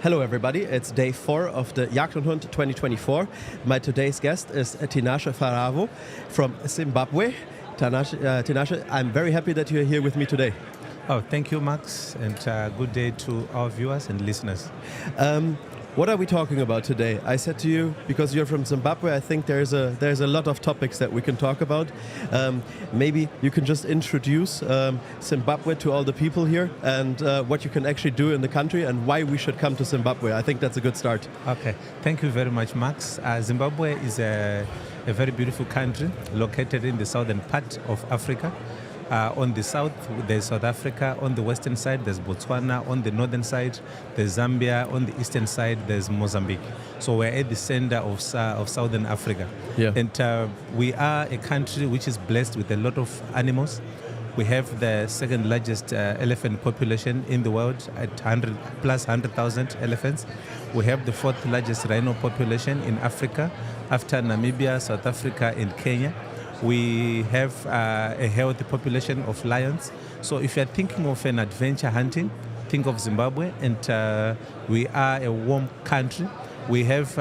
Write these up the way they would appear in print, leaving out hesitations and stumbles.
Hello everybody, it's day 4 of the Jagd und Hund 2024. My today's guest is Tinashe Faravo from Zimbabwe. Tinashe, I'm very happy that you're here with me today. Oh, thank you, Max, and good day to our viewers and listeners. What are we talking about today? I said to you, because you're from Zimbabwe, I think there's a lot of topics that we can talk about. Maybe you can just introduce Zimbabwe to all the people here and what you can actually do in the country and why we should come to Zimbabwe. I think that's a good start. Okay, thank you very much, Max. Zimbabwe is a very beautiful country located in the southern part of Africa. On the south, there's South Africa. On the western side, there's Botswana. On the northern side, there's Zambia. On the eastern side, there's Mozambique. So we're at the center of southern Africa. Yeah. And we are a country which is blessed with a lot of animals. We have the second largest elephant population in the world at 100,000 elephants. We have the fourth largest rhino population in Africa after Namibia, South Africa, and Kenya. We have a healthy population of lions. So if you're thinking of an adventure hunting, think of Zimbabwe. And we are a warm country. We have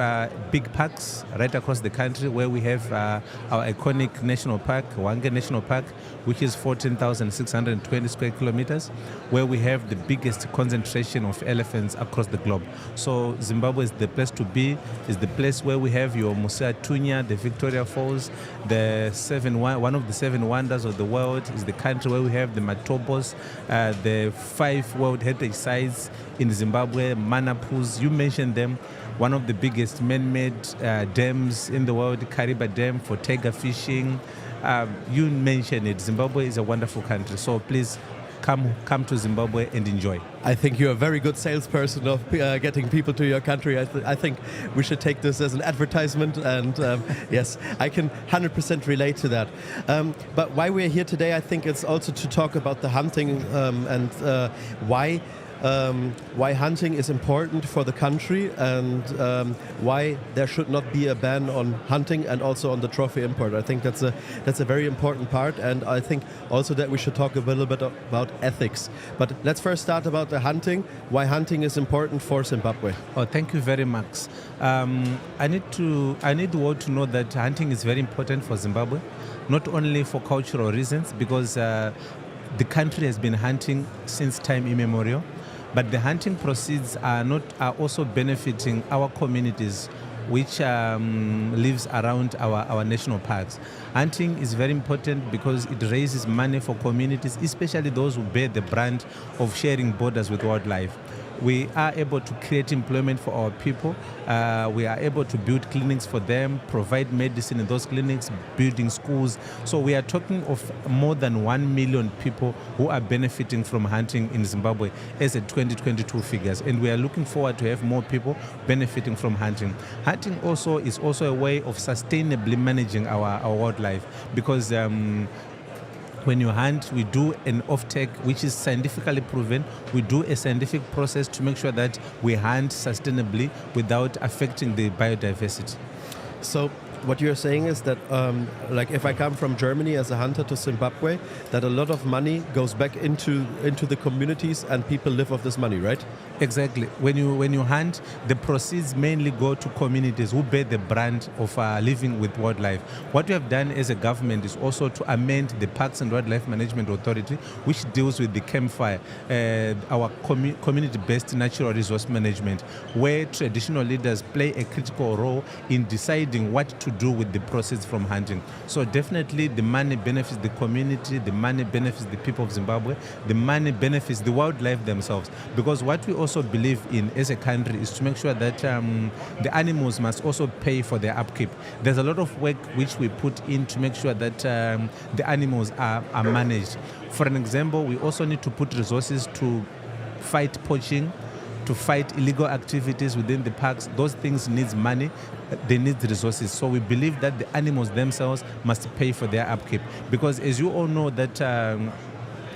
big parks right across the country where we have our iconic national park, Hwange National Park, which is 14,620 square kilometers, where we have the biggest concentration of elephants across the globe. So Zimbabwe is the place to be. It's the place where we have your Musa Tunya, the Victoria Falls, one of the 7 wonders of the world. Is the country where we have the Matobos, the 5 World Heritage Sites in Zimbabwe, Manapus, you mentioned them. One of the biggest man-made dams in the world, Kariba Dam for tiger fishing. You mentioned it. Zimbabwe is a wonderful country. So please come to Zimbabwe and enjoy. I think you're a very good salesperson of getting people to your country. I think we should take this as an advertisement, and yes, I can 100% relate to that. But why we're here today, I think it's also to talk about the hunting and why hunting is important for the country and why there should not be a ban on hunting and also on the trophy import. I think that's a very important part, and I think also that we should talk a little bit about ethics. But let's first start about the hunting, why hunting is important for Zimbabwe. Oh, thank you very much. I need the world to know that hunting is very important for Zimbabwe, not only for cultural reasons, because the country has been hunting since time immemorial. But the hunting proceeds are also benefiting our communities, which lives around our national parks. Hunting is very important because it raises money for communities, especially those who bear the brunt of sharing borders with wildlife. We are able to create employment for our people. We are able to build clinics for them, provide medicine in those clinics, building schools. So we are talking of more than 1 million people who are benefiting from hunting in Zimbabwe as a 2022 figures. And we are looking forward to have more people benefiting from hunting. Hunting also is also a way of sustainably managing our wildlife, because when you hunt, we do an off-take, which is scientifically proven. We do a scientific process to make sure that we hunt sustainably without affecting the biodiversity. So what you're saying is that, like if I come from Germany as a hunter to Zimbabwe, that a lot of money goes back into the communities and people live off this money, right? Exactly. When you hunt, the proceeds mainly go to communities who bear the brunt of living with wildlife. What we have done as a government is also to amend the Parks and Wildlife Management Authority, which deals with the campfire, our community-based natural resource management, where traditional leaders play a critical role in deciding what to do with the proceeds from hunting. So definitely the money benefits the community, the money benefits the people of Zimbabwe, the money benefits the wildlife themselves. Because what we also believe in as a country is to make sure that the animals must also pay for their upkeep. There's a lot of work which we put in to make sure that the animals are managed. For an example, we also need to put resources to fight poaching, to fight illegal activities within the parks. Those things need money, they need resources. So we believe that the animals themselves must pay for their upkeep. Because as you all know that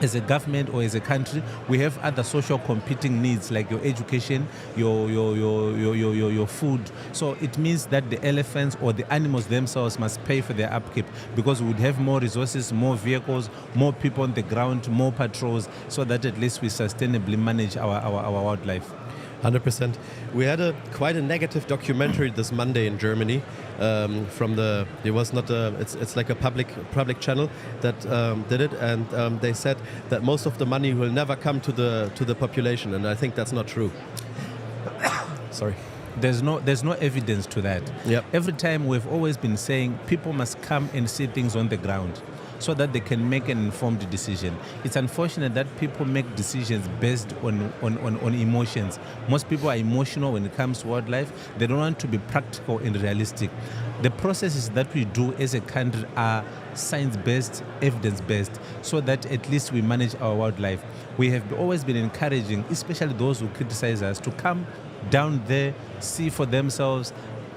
as a government or as a country, we have other social competing needs like your education, your food. So it means that the elephants or the animals themselves must pay for their upkeep, because we would have more resources, more vehicles, more people on the ground, more patrols, so that at least we sustainably manage our wildlife. 100%. We had quite a negative documentary this Monday in Germany. It was not it's like a public channel that did it, and they said that most of the money will never come to the population, and I think that's not true. Sorry. There's no evidence to that. Yep. Every time we've always been saying people must come and see things on the ground so that they can make an informed decision. It's unfortunate that people make decisions based on emotions. Most people are emotional when it comes to wildlife. They don't want to be practical and realistic. The processes that we do as a country are science-based, evidence-based, so that at least we manage our wildlife. We have always been encouraging, especially those who criticize us, to come down there, see for themselves,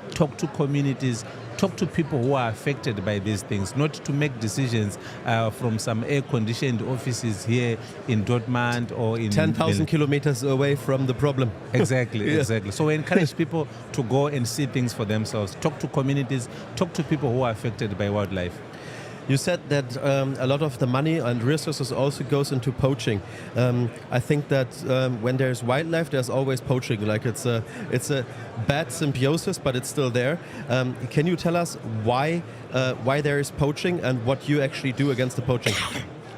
talk to communities, talk to people who are affected by these things, not to make decisions from some air-conditioned offices here in Dortmund or in 10,000 kilometers away from the problem. Exactly, Yeah. exactly. So we encourage people to go and see things for themselves, talk to communities, talk to people who are affected by wildlife. You said that a lot of the money and resources also goes into poaching. I think that when there's wildlife, there's always poaching. Like it's a bad symbiosis, but it's still there. Can you tell us why there is poaching and what you actually do against the poaching?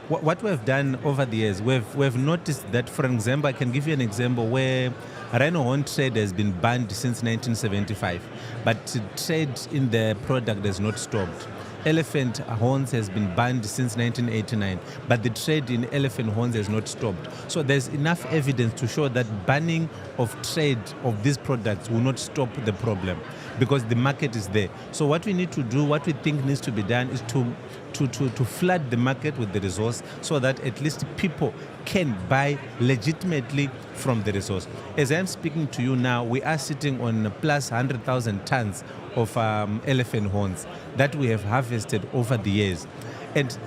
What we've done over the years, we've noticed that, for example, I can give you an example where rhino horn trade has been banned since 1975, but trade in the product has not stopped. Elephant horns has been banned since 1989, but the trade in elephant horns has not stopped. So there's enough evidence to show that banning of trade of these products will not stop the problem, because the market is there. So what we need to do, what we think needs to be done, is to flood the market with the resource so that at least people can buy legitimately from the resource. As I'm speaking to you now, we are sitting on plus 100,000 tons of elephant horns that we have harvested over the years, and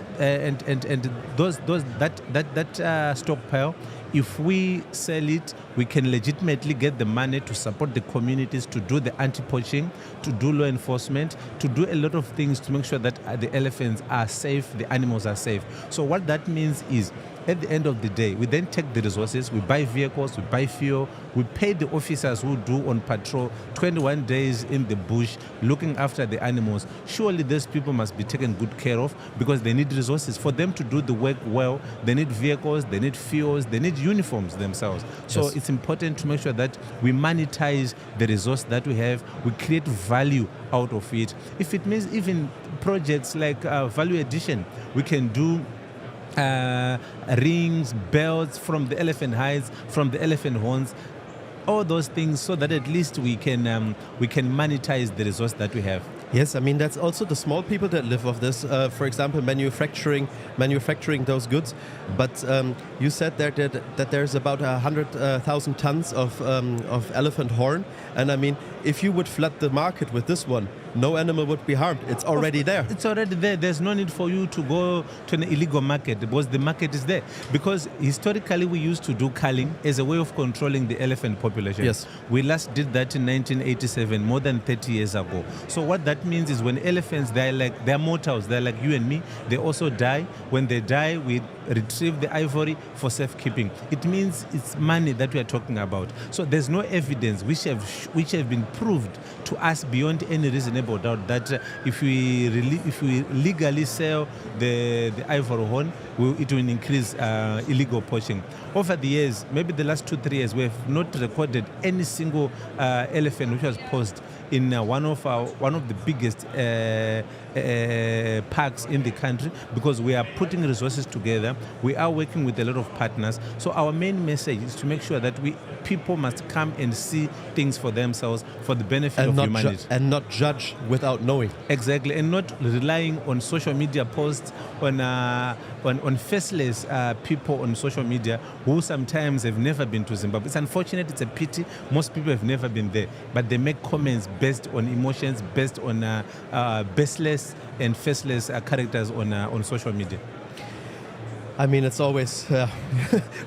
that stockpile, if we sell it, we can legitimately get the money to support the communities, to do the anti-poaching, to do law enforcement, to do a lot of things to make sure that the elephants are safe, the animals are safe. So what that means is, at the end of the day, we then take the resources, we buy vehicles, we buy fuel, we pay the officers who do on patrol 21 days in the bush looking after the animals. Surely these people must be taken good care of, because they need resources. For them to do the work well, they need vehicles, they need fuels, they need uniforms themselves. So Yes. it's important to make sure that we monetize the resource that we have, we create value out of it. If it means even projects like value addition, we can do rings, belts from the elephant hides, from the elephant horns, all those things, so that at least we can monetize the resource that we have. Yes, I mean that's also the small people that live off this. For example, manufacturing those goods. But you said that there's about 100,000 tons of elephant horn, and I mean, if you would flood the market with this one, no animal would be harmed. It's already there. It's already there. There's no need for you to go to an illegal market, because the market is there. Because historically we used to do culling as a way of controlling the elephant population. Yes. We last did that in 1987, more than 30 years ago. So what that means is, when elephants, they're mortals, they're like you and me, they also die. When they die, we retrieve the ivory for safekeeping. It means it's money that we are talking about. So there's no evidence which have been proved to us beyond any reasonable doubt that if we legally sell the ivory horn, it will increase illegal poaching. Over the years, maybe the last 2-3 years, we have not recorded any single elephant which was poached in one of the biggest parks in the country, because we are putting resources together. We are working with a lot of partners. So our main message is to make sure that people must come and see things for themselves, for the benefit of humanity. And not judge without knowing. Exactly, and not relying on social media posts, on faceless people on social media who sometimes have never been to Zimbabwe. It's unfortunate, it's a pity. Most people have never been there, but they make comments based on emotions, based on baseless and faceless characters on social media. I mean, it's always,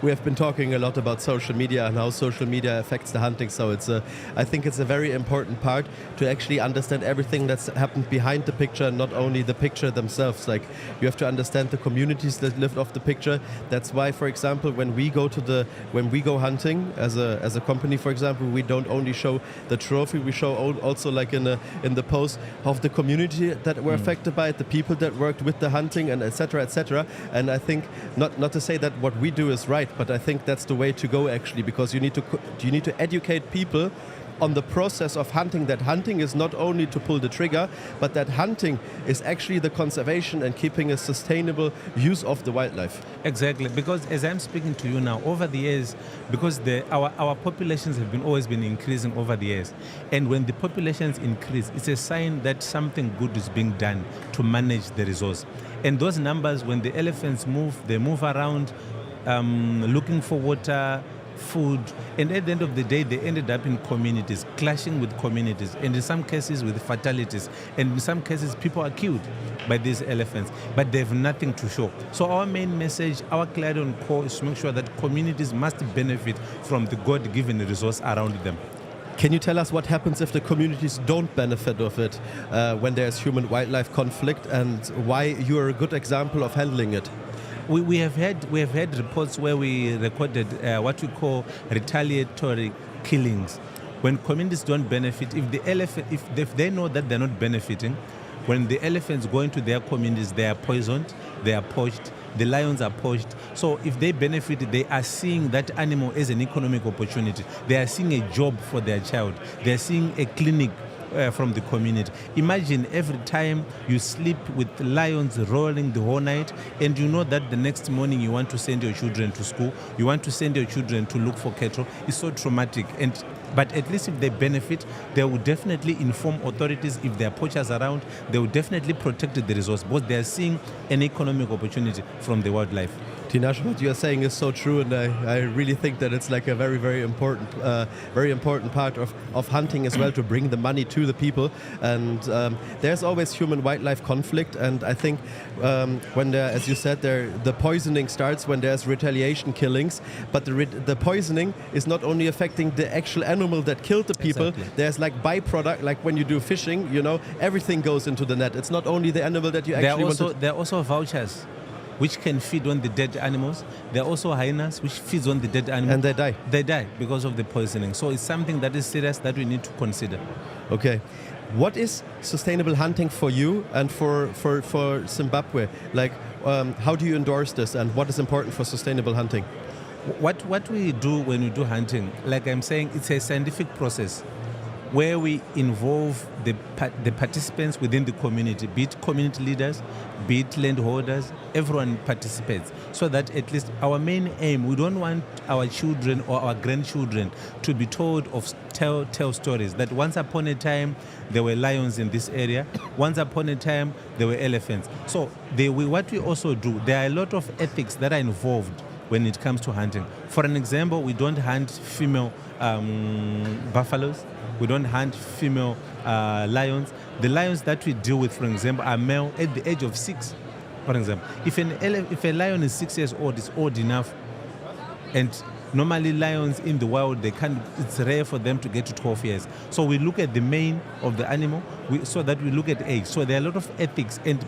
we have been talking a lot about social media and how social media affects the hunting. So I think it's a very important part to actually understand everything that's happened behind the picture and not only the picture themselves. Like, you have to understand the communities that live off the picture. That's why, for example, when we go hunting as a company, for example, we don't only show the trophy, we show also like in the post of the community that were affected by it, the people that worked with the hunting, and etc. etc. And I think not to say that what we do is right, but I think that's the way to go actually, because you need to educate people on the process of hunting, that hunting is not only to pull the trigger, but that hunting is actually the conservation and keeping a sustainable use of the wildlife. Exactly, because as I'm speaking to you now, over the years, because our populations have always been increasing over the years, and when the populations increase, it's a sign that something good is being done to manage the resource. And those numbers, when the elephants move, they move around looking for water, food, and at the end of the day they ended up in communities, clashing with communities, and in some cases with fatalities, and in some cases people are killed by these elephants, but they have nothing to show. So our main message, our clarion call, is to make sure that communities must benefit from the God-given resource around them. Can you tell us what happens if the communities don't benefit of it when there's human-wildlife conflict, and why you are a good example of handling it? We have had reports where we recorded what we call retaliatory killings. When communities don't benefit, if they know that they're not benefiting, when the elephants go into their communities, they are poisoned, they are poached, the lions are poached. So if they benefit, they are seeing that animal as an economic opportunity. They are seeing a job for their child. They are seeing a clinic from the community. Imagine every time you sleep with lions rolling the whole night, and you know that the next morning you want to send your children to school, you want to send your children to look for cattle. It's so traumatic. But at least if they benefit, they will definitely inform authorities. If there are poachers around, they will definitely protect the resource, because they are seeing an economic opportunity from the wildlife. Tinashe, what you are saying is so true, and I really think that it's like a very, very important part of hunting as well, to bring the money to the people. And there's always human-wildlife conflict, and I think when there, as you said, the poisoning starts when there's retaliation killings, but the poisoning is not only affecting the actual animal that killed the people. Exactly. There's like byproduct, like when you do fishing, everything goes into the net. It's not only the animal that you actually want to... There are also vultures which can feed on the dead animals. There are also hyenas which feeds on the dead animals. And they die. They die because of the poisoning. So it's something that is serious that we need to consider. Okay. What is sustainable hunting for you and for Zimbabwe? Like, how do you endorse this, and what is important for sustainable hunting? What we do when we do hunting, like I'm saying, it's a scientific process where we involve the participants within the community, be it community leaders, be it landholders, everyone participates, so that at least our main aim, we don't want our children or our grandchildren to be told of tell stories that once upon a time there were lions in this area, once upon a time there were elephants. So what we also do, there are a lot of ethics that are involved when it comes to hunting. For an example, we don't hunt female buffaloes. We don't hunt female lions. The lions that we deal with, for example, are male at the age of 6. For example, if a lion is 6 years old, it's old enough. And normally lions in the wild, it's rare for them to get to 12 years. So we look at the mane of the animal, so that we look at age. So there are a lot of ethics, and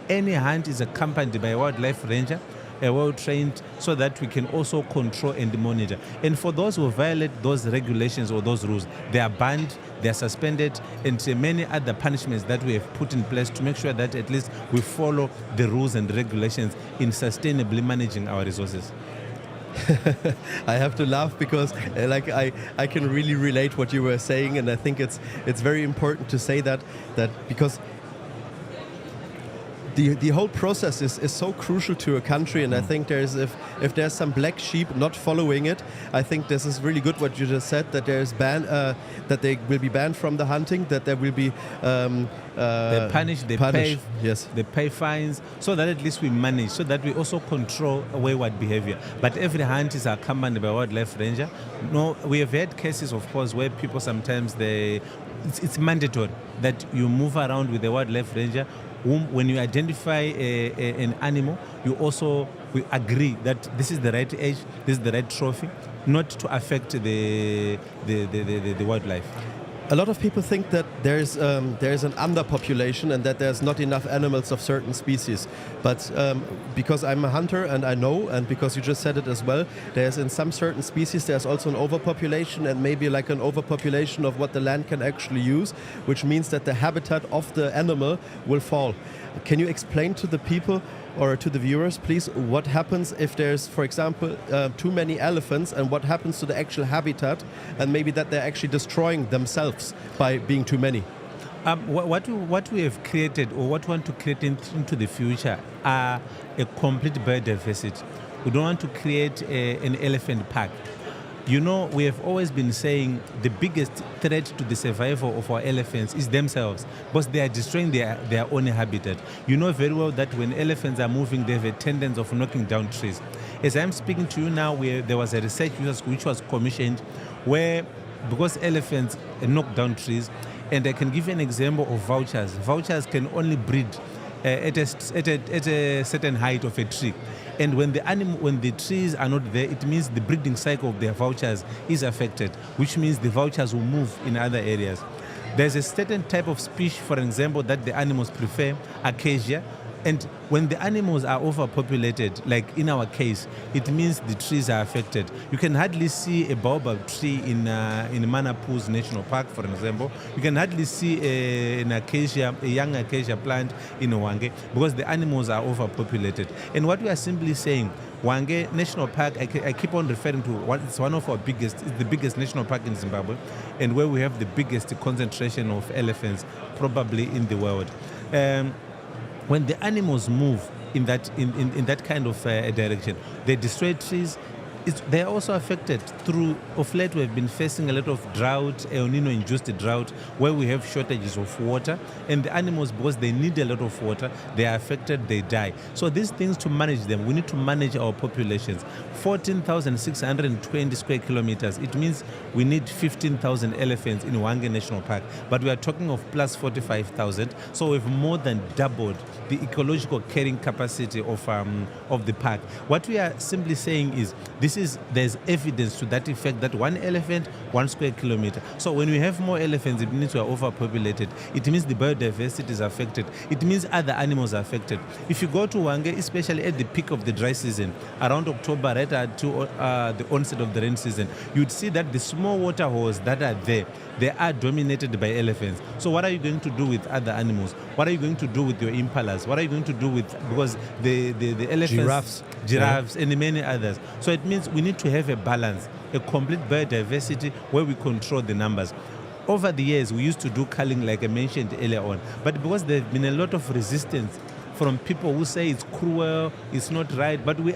any hunt is accompanied by a wildlife ranger, well-trained, so that we can also control and monitor. And for those who violate those regulations or those rules, they are banned, they are suspended, and many other punishments that we have put in place to make sure that at least we follow the rules and regulations in sustainably managing our resources. I have to laugh because I can really relate what you were saying, and I think it's very important to say that because the whole process is so crucial to a country, and I think if there's some black sheep not following it, I think this is really good what you just said, that there's that they will be banned from the hunting, that there will be they punish, pay, yes, they pay fines, so that at least we manage, so that we also control wayward behavior. But every hunt is accompanied by a wildlife ranger. No, we have had cases, of course, where people sometimes it's mandatory that you move around with a wildlife ranger when you identify an animal, you also we agree that this is the right age, this is the right trophy, not to affect the wildlife. A lot of people think that there's an underpopulation and that there's not enough animals of certain species. But because I'm a hunter and I know, and because you just said it as well, there's in some certain species there's also an overpopulation and maybe like an overpopulation of what the land can actually use, which means that the habitat of the animal will fall. Can you explain to the people or to the viewers, please, what happens if there's, for example, too many elephants, and what happens to the actual habitat, and maybe that they're actually destroying themselves by being too many? What we have created, or what we want to create into the future, are a complete biodiversity. We don't want to create an elephant park. You know, we have always been saying the biggest threat to the survival of our elephants is themselves, because they are destroying their own habitat. You know very well that when elephants are moving, they have a tendency of knocking down trees. As I'm speaking to you now, there was a research which was commissioned where, because elephants knock down trees, and I can give you an example of vultures. Vultures can only breed at a certain height of a tree. And when the trees are not there, it means the breeding cycle of their vultures is affected, which means the vultures will move in other areas. There's a certain type of species, for example, that the animals prefer, acacia. And when the animals are overpopulated, like in our case, it means the trees are affected. You can hardly see a baobab tree in Manapus National Park, for example. You can hardly see a young acacia plant in Hwange, because the animals are overpopulated. And what we are simply saying, Hwange National Park, I keep on referring to it's one of our biggest, it's the biggest national park in Zimbabwe, and where we have the biggest concentration of elephants probably in the world. When the animals move in that kind of direction, they destroy trees. They are also affected through, of late we have been facing a lot of drought, El Nino-induced drought, where we have shortages of water, and the animals, because they need a lot of water, they are affected, they die. So these things, to manage them, we need to manage our populations. 14,620 square kilometers, it means we need 15,000 elephants in Hwange National Park, but we are talking of plus 45,000, so we've more than doubled the ecological carrying capacity of the park. What we are simply saying is, there's evidence to that effect that 1 elephant, 1 square kilometer. So when we have more elephants, it means we are overpopulated. It means the biodiversity is affected. It means other animals are affected. If you go to Hwange, especially at the peak of the dry season, around October, right at the onset of the rain season, you'd see that the small water holes that are there, they are dominated by elephants. So what are you going to do with other animals? What are you going to do with your impalas? What are you going to do with, because the elephants, giraffes, and many others. So it means we need to have a balance, a complete biodiversity where we control the numbers. Over the years, we used to do culling, like I mentioned earlier on, but because there have been a lot of resistance from people who say it's cruel, it's not right, but we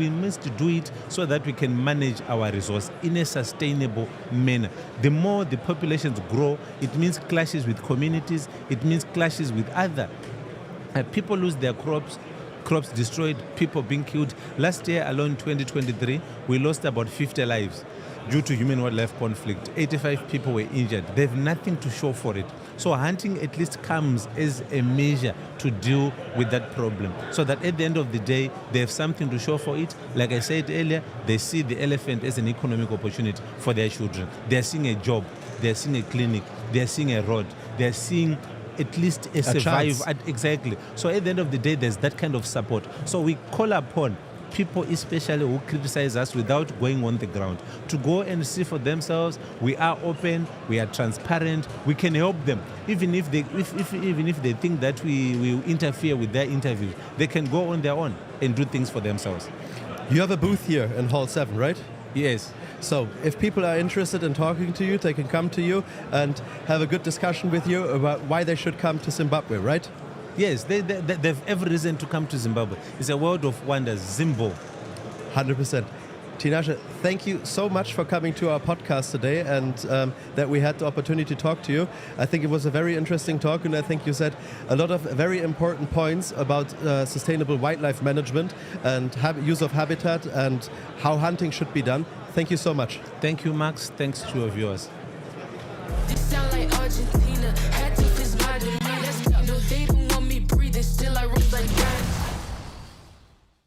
must do it so that we can manage our resource in a sustainable manner. The more the populations grow, it means clashes with communities, it means clashes with other. People lose their crops destroyed, people being killed. Last year alone, 2023, we lost about 50 lives due to human-wildlife conflict. 85 people were injured. They have nothing to show for it. So hunting at least comes as a measure to deal with that problem, so that at the end of the day, they have something to show for it. Like I said earlier, they see the elephant as an economic opportunity for their children. They are seeing a job, they are seeing a clinic, they are seeing a road, they are seeing at least a survive. Exactly. So at the end of the day, there's that kind of support. So we call upon people, especially who criticize us without going on the ground, to go and see for themselves. We are open, we are transparent, we can help them. Even if they think that we will interfere with their interviews, they can go on their own and do things for themselves. You have a booth here in Hall 7, right? Yes. So if people are interested in talking to you, they can come to you and have a good discussion with you about why they should come to Zimbabwe, right? Yes, they have every reason to come to Zimbabwe. It's a world of wonders, Zimbo. 100%. Tinashe, thank you so much for coming to our podcast today, and that we had the opportunity to talk to you. I think it was a very interesting talk, and I think you said a lot of very important points about sustainable wildlife management and use of habitat and how hunting should be done. Thank you so much. Thank you, Max. Thanks to your viewers. This sound like Argentina. Had to fist my demeanor. No, they don't want me breathing. still like rose gang.